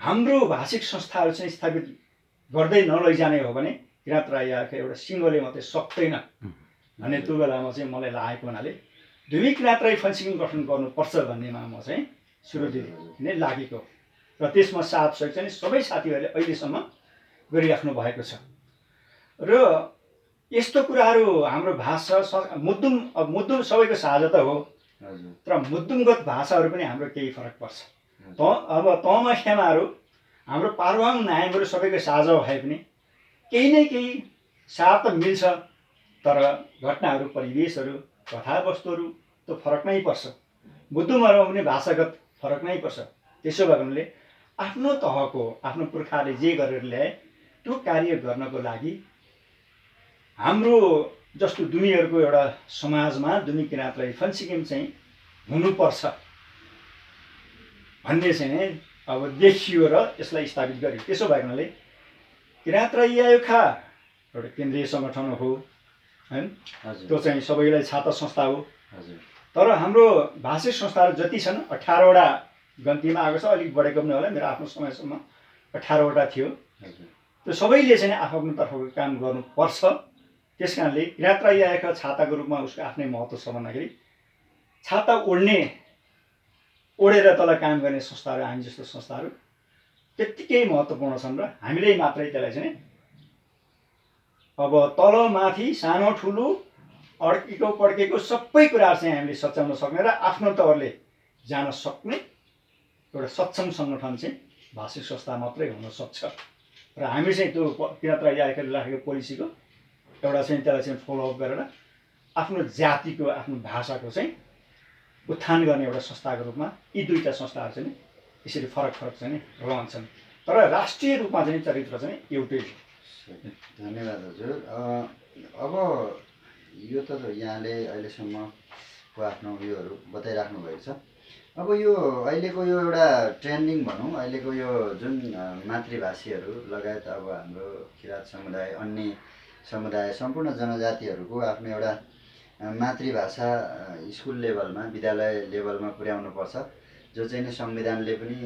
हाम्रो भाषिक संस्थाहरू चाहिँ स्थापित गर्दै नलैजाने हो भने किराँत राई यायखा एउटा सिङ्गोले मात्रै सक्दैन भन्ने त्यो बेलामा चाहिँ मलाई लागेको हुनाले दुई किराँत राई फन्सिङ गठन गर्नुपर्छ भन्नेमा म चाहिँ सुरुदेखि नै लागेको र त्यसमा साथ सहयोग चाहिँ सबै साथीहरूले अहिलेसम्म गरिराख्नु भएको छ। र यस्तो कुराहरू हाम्रो भाषा मुद्दुम सबैको साझा त हो, तर मुद्दुमगत भाषाहरू पनि हाम्रो केही फरक पर्छ। अब तमा खेमाहरू हाम्रो पारुवाङ नायमहरू सबैको साझा भए पनि केही न केही सार त मिल्छ, तर घटनाहरू परिवेशहरू कथावस्तुहरू त फरक नै पर्छ। मुद्दुमहरूमा पनि भाषागत फरक नै पर्छ। त्यसो भएको हुनाले आफ्नो तहको आफ्नो पुर्खाले जे गरेर ल्याए त्यो कार्य गर्नको लागि हाम्रो जस्तो दुमीहरूको एउटा समाजमा दुमी किराँत राई फन्सिम चाहिँ हुनुपर्छ भन्ने चाहिँ अब देखियो र यसलाई स्थापित गर्यो। त्यसो भएको हुनाले किराँत राई यायखा एउटा केन्द्रीय सङ्गठन हो हैन, त्यो चाहिँ सबैलाई छाता संस्था हो। तर हाम्रो भाषिक संस्थाहरू जति छन् 18वटा गन्तीमा आएको छ, अलिक बढेको पनि होला। मेरो आफ्नो समयसम्म 18वटा थियो। त्यो सबैले चाहिँ आफ्नो तर्फको काम गर्नुपर्छ। त्यस कारणले किराँत राई यायखा छाताको रूपमा उसको आफ्नै महत्त्व छ भन्दाखेरि छाता ओढेर तल काम गर्ने संस्थाहरू हामी जस्तो संस्थाहरू त्यत्तिकै महत्त्वपूर्ण छन् र हामीले मात्रै त्यसलाई चाहिँ अब तल माथि सानो ठुलो अड्केको पड्केको सबै कुराहरू चाहिँ हामीले सच्याउन सक्ने र आफ्नो तवरले जान सक्ने एउटा सक्षम सङ्गठन चाहिँ भाषिक संस्था मात्रै हुन सक्छ। र हामी चाहिँ त्यो किराँत राई यायखाले राखेको पोलिसीको एउटा चाहिँ त्यसलाई चाहिँ फलोअप गरेर आफ्नो जातिको आफ्नो भाषाको चाहिँ उत्थान गर्ने एउटा संस्थाको रूपमा यी दुईवटा संस्थाहरू चाहिँ यसरी फरक चाहिँ रहन्छन्, तर राष्ट्रिय रूपमा चाहिँ चरित्र चाहिँ एउटै हो। धन्यवाद हजुर। अब यो त यहाँले अहिलेसम्मको आफ्नो उयोहरू बताइराख्नु भएको छ। अब यो अहिलेको यो एउटा ट्रेन्डिङ भनौँ, अहिलेको यो जुन मातृभाषीहरू लगायत अब हाम्रो किराँत समुदाय अन्य समुदाय सम्पूर्ण जनजातिहरूको आफ्नो एउटा मातृभाषा स्कुल लेभलमा विद्यालय लेभलमा पुर्याउनुपर्छ, जो चाहिँ नि संविधानले पनि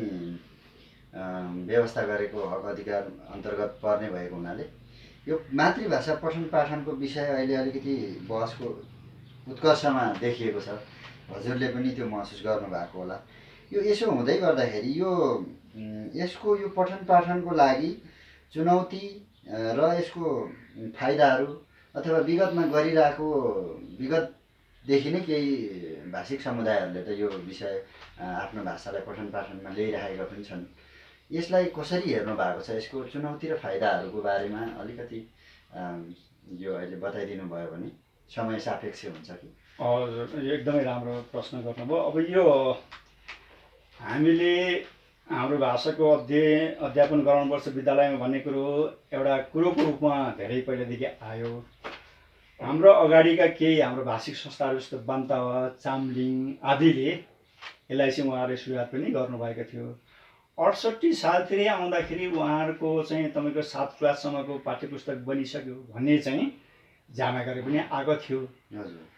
व्यवस्था गरेको हक अधिकार अन्तर्गत पर्ने भएको हुनाले यो मातृभाषा पठन पाठनको विषय अहिले अलिकति बहसको उत्कर्षमा देखिएको छ। हजुरले पनि त्यो महसुस गर्नुभएको होला। यो यसो हुँदै गर्दाखेरि यसको यो पठन पाठनको लागि चुनौती र यसको फाइदाहरू अथवा विगतमा गरिरहेको विगतदेखि नै केही भाषिक समुदायहरूले त यो विषय आफ्नो भाषालाई पठन पाठनमा ल्याइरहेका पनि छन्। यसलाई कसरी हेर्नु भएको छ? यसको चुनौती र फाइदाहरूको बारेमा अलिकति यो अहिले बताइदिनु भयो भने समय सापेक्ष हुन्छ कि? हजुर, एकदमै राम्रो प्रश्न गर्नुभयो। अब यो हामीले हाम्रो भाषाको अध्यापन गराउनुपर्छ विद्यालयमा भन्ने कुरो एउटा कुरोको रूपमा धेरै पहिलादेखि आयो। हाम्रो अगाडिका केही हाम्रो भाषिक संस्थाहरू जस्तो बान्तावा, चाम्लिङ आदिले यसलाई चाहिँ उहाँहरूले सुरुवात पनि गर्नुभएको थियो। 68 सालतिर आउँदाखेरि उहाँहरूको चाहिँ तपाईँको 7 क्लाससम्मको पाठ्यपुस्तक बनिसक्यो भन्ने चाहिँ जानकारी पनि आएको थियो।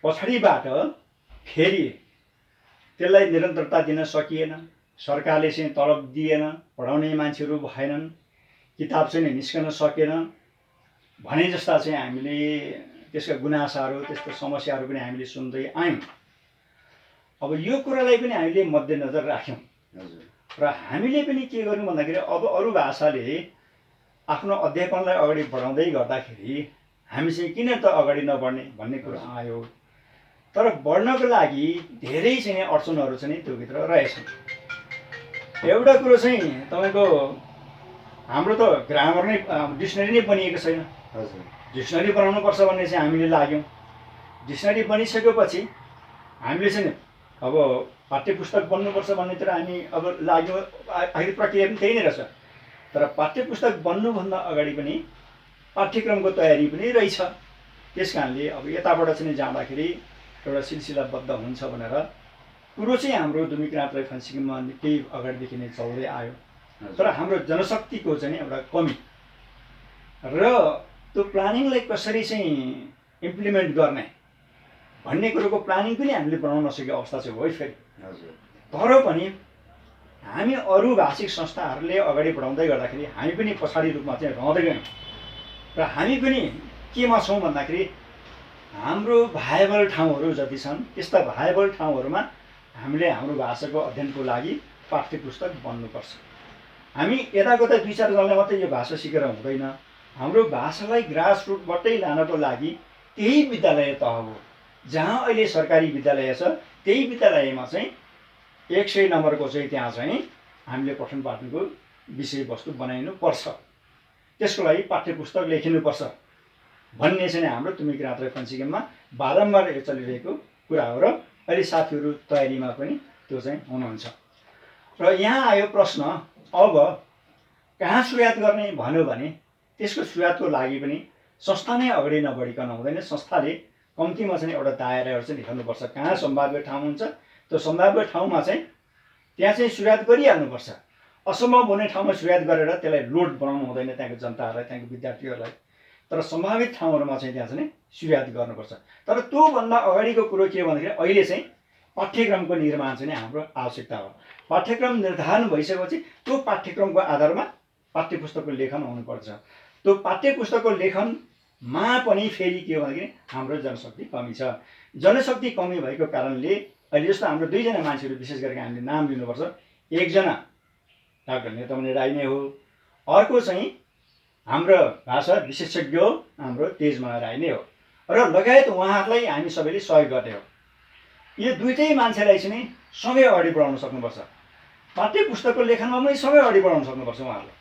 पछाडिबाट फेरि त्यसलाई निरन्तरता दिन सकिएन, सरकारले चाहिँ तलब दिएन, पढाउने मान्छेहरू भएनन्, किताब चाहिँ निस्कन सकेन भने जस्ता चाहिँ हामीले त्यसका गुनासाहरू त्यस्तो समस्याहरू पनि हामीले सुन्दै आयौँ। अब यो कुरालाई पनि हामीले मध्यनजर राख्यौँ र हामीले पनि के गर्यौँ भन्दाखेरि अब अरू भाषाले आफ्नो अध्यापनलाई अगाडि बढाउँदै गर्दाखेरि हामी चाहिँ किन त अगाडि नबढ्ने भन्ने कुरो आयो। तर बढ्नको लागि धेरै चाहिँ अडचनहरू चाहिँ त्योभित्र रहेछन्। एउटा कुरो चाहिँ तपाईँको हाम्रो त ग्रामर नै डिक्सनरी नै बनिएको छैन। डिक्सनरी बनाउनुपर्छ भन्ने चाहिँ हामीले लाग्यौँ। डिक्सनरी बनिसकेपछि हामीले चाहिँ अब पाठ्यपुस्तक बन्नुपर्छ भन्नेतिर हामी अब लाग्यौँ। आखिर प्रक्रिया पनि त्यही नै रहेछ। तर पाठ्यपुस्तक बन्नुभन्दा अगाडि पनि पाठ्यक्रमको तयारी पनि रहेछ। त्यस कारणले अब यताबाट चाहिँ जाँदाखेरि एउटा सिलसिलाबद्ध हुन्छ भनेर कुरो चाहिँ हाम्रो दुमिकिराँत राइफान्सिङमा निकै अगाडिदेखि नै चल्दै आयो। तर हाम्रो जनशक्तिको चाहिँ एउटा कमी र त्यो प्लानिङलाई कसरी चाहिँ इम्प्लिमेन्ट गर्ने भन्ने कुरोको प्लानिङ पनि हामीले बनाउन नसकेको अवस्था चाहिँ हो है फेरि। तर पनि हामी अरू भाषिक संस्थाहरूले अगाडि बढाउँदै गर्दाखेरि हामी पनि पछाडि रूपमा चाहिँ रहँदै गयौँ र हामी पनि केमा छौँ भन्दाखेरि हाम्रो भाएबल ठाउँहरू जति छन् त्यस्ता भाएबल ठाउँहरूमा हामीले हाम्रो भाषाको अध्ययनको लागि पाठ्य पुस्तक बन्नुपर्छ। हामी यताकता 2-4 जनाले मात्रै यो भाषा सिकेर हुँदैन। हाम्रो भाषालाई ग्रासरुटबाटै लानको लागि त्यही विद्यालय तह हो जहाँ अहिले सरकारी विद्यालय छ। त्यही विद्यालयमा चाहिँ 100 नम्बरको चाहिँ त्यहाँ चाहिँ हामीले पठन पाठनको विषयवस्तु बनाइनुपर्छ। त्यसको लागि पाठ्य पुस्तक लेखिनुपर्छ भन्ने चाहिँ हाम्रो दुमिकिराँत राइफान्सिङमा बारम्बार यो चलिरहेको कुरा हो र अहिले साथीहरू तयारीमा पनि त्यो चाहिँ हुनुहुन्छ। र यहाँ आयो प्रश्न, अब कहाँ सुरुवात गर्ने भन्यो भने त्यसको सुरुवातको लागि पनि संस्था नै अगाडि नबढिकन हुँदैन। संस्थाले कम्तीमा चाहिँ एउटा दायराहरू चाहिँ निकाल्नुपर्छ। कहाँ सम्भाव्य ठाउँ हुन्छ त्यो सम्भाव्य ठाउँमा चाहिँ त्यहाँ चाहिँ सुरुवात गरिहाल्नुपर्छ। असम्भव हुने ठाउँमा सुरुवात गरेर त्यसलाई लोड बनाउनु हुँदैन त्यहाँको जनताहरूलाई, त्यहाँको विद्यार्थीहरूलाई। तर सम्भावित ठाउँहरूमा चाहिँ त्यहाँ चाहिँ सुरुवात गर्नुपर्छ। तर त्योभन्दा अगाडिको कुरो के हो भन्दाखेरि अहिले चाहिँ पाठ्यक्रमको निर्माण चाहिँ हाम्रो आवश्यकता हो। पाठ्यक्रम निर्धारण भइसकेपछि त्यो पाठ्यक्रमको आधारमा पाठ्य पुस्तकको लेखन हुनुपर्छ। त्यो पाठ्य पुस्तकको लेखनमा पनि फेरि के हो भन्दाखेरि हाम्रो जनशक्ति कमी छ। जनशक्ति कमी भएको कारणले अहिले जस्तो हाम्रो 2 जना मान्छेहरू विशेष गरेर हामीले नाम लिनुपर्छ। एकजना डाक्टर नेतमणि राई नै हो, अर्को चाहिँ हाम्रो भाषा विशेषज्ञ हो हाम्रो तेजमाया राई नै हो र लगायत उहाँहरूलाई हामी सबैले सहयोग गर्ने हो। यो दुईटै मान्छेलाई चाहिँ सँगै अगाडि बढाउन सक्नुपर्छ। पाठ्य पुस्तकको लेखनमा पनि सँगै अगाडि बढाउन सक्नुपर्छ। उहाँहरूले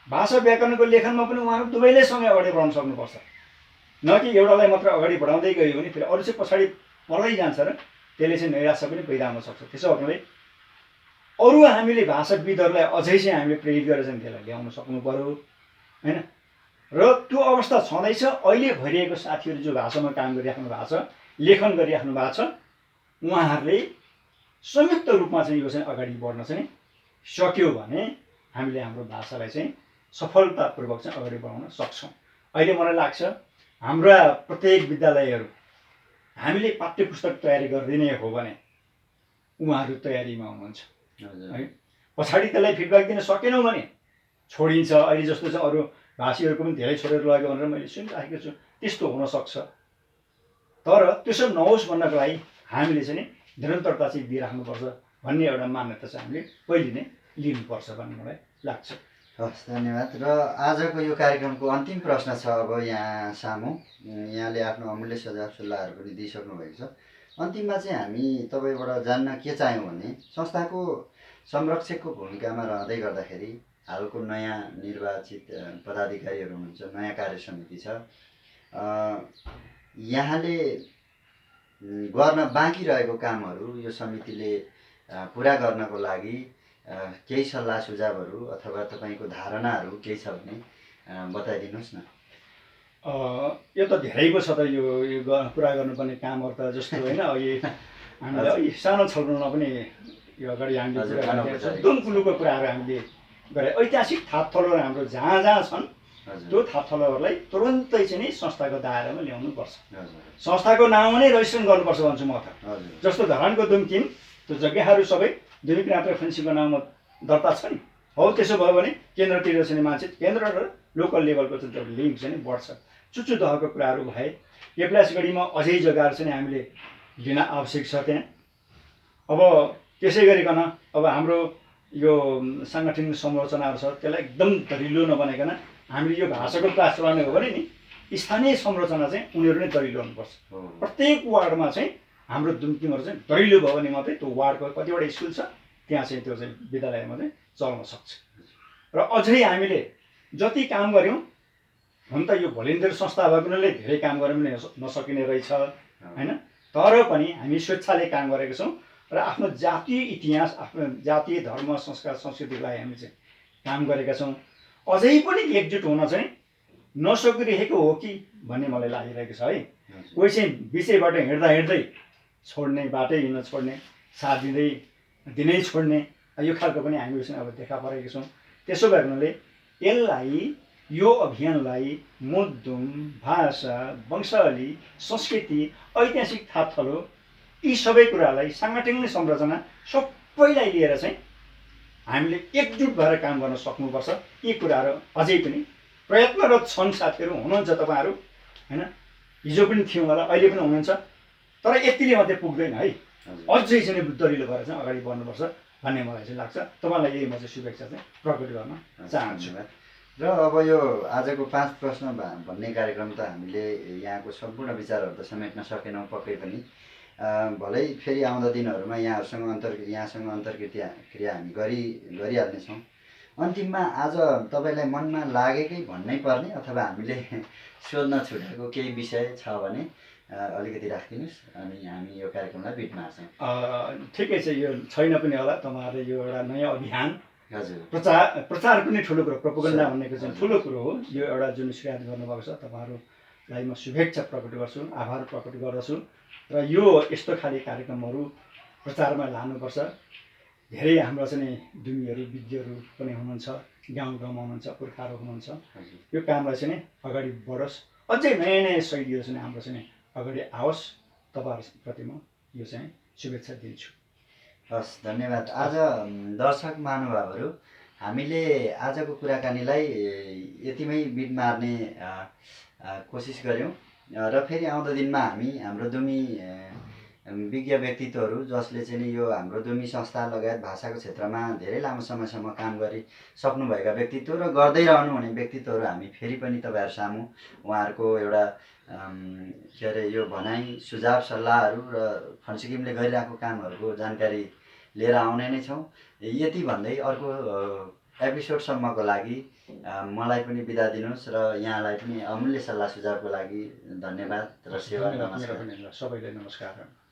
भाषा व्याकरणको लेखनमा पनि उहाँहरू दुवैले सँगै अगाडि बढाउन सक्नुपर्छ। न कि एउटालाई मात्र अगाडि बढाउँदै गयो भने फेरि अरू चाहिँ पछाडि पढ्दै जान्छ र त्यसले चाहिँ नैराश्य पनि पैदा हुन सक्छ। त्यसो हुनाले अरू हामीले भाषाविदहरूलाई अझै चाहिँ हामीले प्रेरित गरेर चाहिँ त्यसलाई ल्याउन सक्नु पर्यो हैन। र त्यो अवस्था छँदैछ। अहिले भइरहेको साथीहरू जो भाषामा काम गरिराख्नु भएको छ, लेखन गरिराख्नु भएको छ, उहाँहरूले संयुक्त रूपमा चाहिँ यो चाहिँ अगाडि बढ्न चाहिँ सक्यो भने हामीले हाम्रो भाषालाई चाहिँ सफलतापूर्वक चाहिँ अगाडि बढाउन सक्छौँ। अहिले मलाई लाग्छ हाम्रा प्रत्येक विद्यालयहरू हामीले पाठ्य पुस्तक तयारी गरिदिने हो भने उहाँहरू तयारीमा हुनुहुन्छ है। पछाडि त्यसलाई फिडब्याक दिन सकेनौँ भने छोडिन्छ। अहिले जस्तो चाहिँ अरू भाषीहरूको पनि धेरै छोडेर लाग्यो भनेर मैले सुनिराखेको छु। त्यस्तो हुनसक्छ। तर त्यसो नहोस् भन्नको लागि हामीले चाहिँ निरन्तरता चाहिँ दिइराख्नुपर्छ भन्ने एउटा मान्यता चाहिँ हामीले पहिले नै लिनुपर्छ भन्ने मलाई लाग्छ। हस्, धन्यवाद। र आजको यो कार्यक्रमको अन्तिम प्रश्न छ अब यहाँ सामु। यहाँले आफ्नो अमूल्य सुझाव सल्लाहहरू पनि दिइसक्नु भएको छ। अन्तिममा चाहिँ हामी तपाईँबाट जान्न के चाह्यौँ भने संस्थाको संरक्षकको भूमिकामा रहँदै गर्दाखेरि हालको नयाँ निर्वाचित पदाधिकारीहरू हुनुहुन्छ, नयाँ कार्य समिति छ, यहाँले गर्न बाँकी रहेको कामहरू यो समितिले पुरा गर्नको लागि केही सल्लाह सुझावहरू अथवा तपाईँको धारणाहरू केही छ भने बताइदिनुहोस् न। यो त धेरै पो छ त यो पुरा गर्नुपर्ने कामहरू त। जस्तो होइन अघि हामीले अघि सानो छलफलमा पनि यो अगाडि हामीले दुनकुलुको कुराहरू हामीले गरे। ऐतिहासिक थापथलोहरू हाम्रो जहाँ जहाँ छन् त्यो थापथलोहरूलाई तुरुन्तै चाहिँ नि संस्थाको दायरामा ल्याउनुपर्छ। संस्थाको नाममा नै रजिस्ट्रेसन गर्नुपर्छ भन्छु म त। जस्तो धरानको दुमकिम त्यो जग्गाहरू सबै दुमिकिराँत राइफान्सिङको नाममा दर्ता छ नि। हो त्यसो भयो भने केन्द्रतिर चाहिँ मान्छे केन्द्र र लोकल लेभलको चाहिँ लिङ्क चाहिँ बढ्छ। चुचु दहको कुराहरू भए केप्लासगढीमा अझै जग्गाहरू चाहिँ हामीले लिन आवश्यक छ त्यहाँ। अब त्यसै गरिकन अब हाम्रो यो साङ्गठनिक संरचनाहरू छ त्यसलाई एकदम दरिलो नबनाइकन हामीले यो भाषाको क्लास चलाउने हो भने नि स्थानीय संरचना चाहिँ उनीहरू नै दरिलो हुनुपर्छ। प्रत्येक वार्डमा चाहिँ हाम्रो दुम्किमहरू चाहिँ दरिलो भयो भने मात्रै त्यो वार्डको कतिवटा स्कुल छ त्यहाँ चाहिँ त्यो चाहिँ विद्यालयमा चाहिँ चल्न सक्छ। र अझै हामीले जति काम गऱ्यौँ हुन त यो भोलिन्टियर संस्था भएकोले धेरै काम गर्न पनि नसकिने रहेछ होइन। तर पनि हामी स्वेच्छाले काम गरेको छौँ र आफ्नो जातीय इतिहास, आफ्नो जातीय धर्म, संस्कार, संस्कृतिको लागि हामी चाहिँ काम गरेका छौँ। अझै पनि एकजुट हुन चाहिँ नसकिरहेको हो कि भन्ने मलाई लागिरहेको छ है। हजुर। कोही चाहिँ विषयबाट हिँड्दा हिँड्दै छोड्ने, बाटै हिँड्न छोड्ने, साथ दिँदै दिनै छोड्ने, यो खालको पनि हामीसँग अब देखा परेको छौँ। त्यसो भएको हुनाले यसलाई, यो अभियानलाई मुद्दुम, भाषा, वंशावली, संस्कृति, ऐतिहासिक थाथलो यी सबै कुरालाई साङ्गठनिक संरचना सबैलाई लिएर चाहिँ हामीले एकजुट भएर काम गर्न सक्नुपर्छ। यी कुराहरू अझै पनि प्रयत्नरत छन्। साथीहरू हुनुहुन्छ तपाईँहरू, होइन, हिजो पनि थियौँ होला, अहिले पनि हुनुहुन्छ, तर यतिले मात्रै पुग्दैन है। अझै चाहिँ दरिलो भएर चाहिँ अगाडि बढ्नुपर्छ भन्ने मलाई चाहिँ लाग्छ। तपाईँलाई यही म चाहिँ शुभेच्छा चाहिँ प्रकट गर्न चाहन्छु। र अब यो आजको 5 प्रश्न भन्ने कार्यक्रम त हामीले यहाँको सम्पूर्ण विचारहरू त समेट्न सकेनौँ पक्कै पनि। भलै फेरि आउँदा दिनहरूमा यहाँसँग अन्तर्क्रिया हामी गरिहाल्नेछौँ। अन्तिममा आज तपाईँलाई मनमा लागेकै भन्नै पर्ने अथवा हामीले सोध्न छुटेको केही विषय छ भने अलिकति राखिदिनुहोस्, अनि हामी यो कार्यक्रमलाई बिट मार्छौँ। ठिकै छ, यो छैन पनि होला। तपाईँहरूले यो एउटा नयाँ अभियान, हजुर, प्रचार पनि ठुलो कुरो, प्रोपोगन्डा भन्नेको चाहिँ ठुलो कुरो हो। यो एउटा जुन सुरुवात गर्नुभएको छ, तपाईँहरूलाई म शुभेच्छा प्रकट गर्छु, आभार प्रकट गर्दछु। र यो यस्तो खाले कार्यक्रमहरू प्रचारमा लानुपर्छ। धेरै हाम्रो चाहिँ दुमीहरू, विज्ञहरू पनि हुनुहुन्छ, गाउँ गाउँमा हुनुहुन्छ, पुर्खाहरू हुनुहुन्छ। यो कामलाई चाहिँ अगाडि बढोस्, अझै नयाँ नयाँ शैलीहरू चाहिँ हाम्रो चाहिँ अगाडि आओस्। तपाईँहरूप्रति म यो चाहिँ शुभेच्छा दिन्छु। हस्, धन्यवाद। आज दर्शक महानुभावहरू, हामीले आजको कुराकानीलाई यतिमै बिट मार्ने कोसिस गऱ्यौँ। र फेरि आउँदो दिनमा हामी हाम्रो दुमी विज्ञ व्यक्तित्वहरू, जसले चाहिँ यो हाम्रो दुमी संस्था लगायत भाषाको क्षेत्रमा धेरै लामो समयसम्म काम गरिसक्नुभएका व्यक्तित्व र गर्दै रहनुहुने व्यक्तित्वहरू हामी फेरि पनि तपाईँहरू सामु उहाँहरूको एउटा के अरे यो भनाइ, सुझाव, सल्लाहहरू र फन्सिकिमले गरिरहेको कामहरूको जानकारी लिएर आउने नै छौँ। यति भन्दै अर्को एपिसोडसम्मको लागि मलाई पनि बिदा दिनुहोस् र यहाँलाई पनि अमूल्य सल्लाह सुझावको लागि धन्यवाद र सेवा। नमस्कार। सबैलाई नमस्कार।